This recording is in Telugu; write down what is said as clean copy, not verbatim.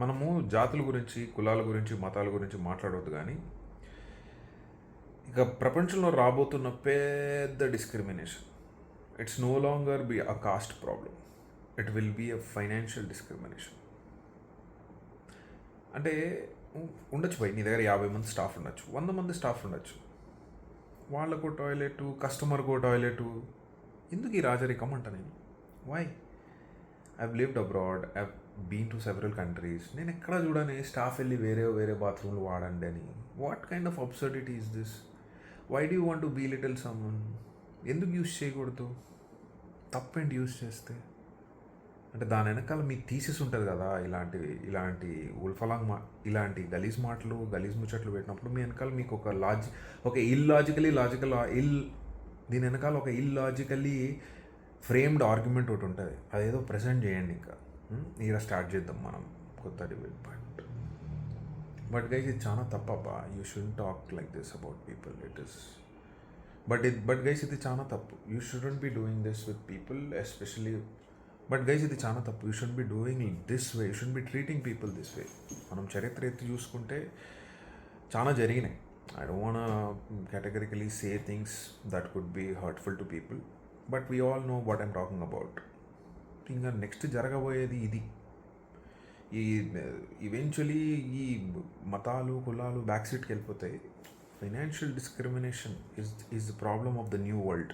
మనము జాతుల గురించి, కులాల గురించి, మతాల గురించి మాట్లాడవద్దు కానీ ఇక ప్రపంచంలో రాబోతున్న పెద్ద discrimination, it's no longer be a caste problem, it will be a financial discrimination. అంటే ఉండొచ్చు భయ్, నీ దగ్గర 50 మంది స్టాఫ్ ఉండొచ్చు, 100 మంది స్టాఫ్ ఉండొచ్చు, వాళ్ళకు టాయిలెట్, కస్టమర్కు టాయిలెట్. ఎందుకు ఈ రాజరికం అంట నేను? Why? I've lived abroad, I've been to several countries. నేను ఎక్కడ చూడని స్టాఫ్ వెళ్ళి వేరే వేరే బాత్రూమ్లు వాడండి అని. What kind of absurdity is this? Why do you want to belittle someone? ఎందుకు యూస్ చేయకూడదు? తప్పేంటి యూస్ చేస్తే? అంటే దాని వెనకాల మీకు థీసిస్ ఉంటుంది కదా. ఇలాంటి ఉల్ఫలాంగ్ ఇలాంటి గలీజ్ మాటలు, గలీజ్ ముచ్చట్లు పెట్టినప్పుడు మీ వెనకాల మీకు ఒక దీని వెనకాల ఒక ఇల్లాజికలీ ఫ్రేమ్డ్ ఆర్గ్యుమెంట్ ఒకటి ఉంటుంది. అదేదో ప్రజెంట్ చేయండి. ఇంకా ఇలా స్టార్ట్ చేద్దాం మనం కొత్త డిబేట్. బట్ గైస్, ఇది చాలా తప్పబ్బా. You should talk like this about people. It is but guys, ఇది చాలా తప్పు. You shouldn't be doing this with people especially. But guys, ఇది చాలా తప్పు. You should be doing this way. You should be treating people this way. మనం చరిత్ర ఎత్తి చూసుకుంటే చాలా జరిగినాయి. I don't want categorically say things that could be hurtful to people, but we all know what I'm talking about. ఇంకా నెక్స్ట్ జరగబోయేది ఇది. ఈవెన్చువలీ ఈ మతాలు, కులాలు బ్యాక్ సీట్కి వెళ్ళిపోతాయి. Financial discrimination is the problem of the new world.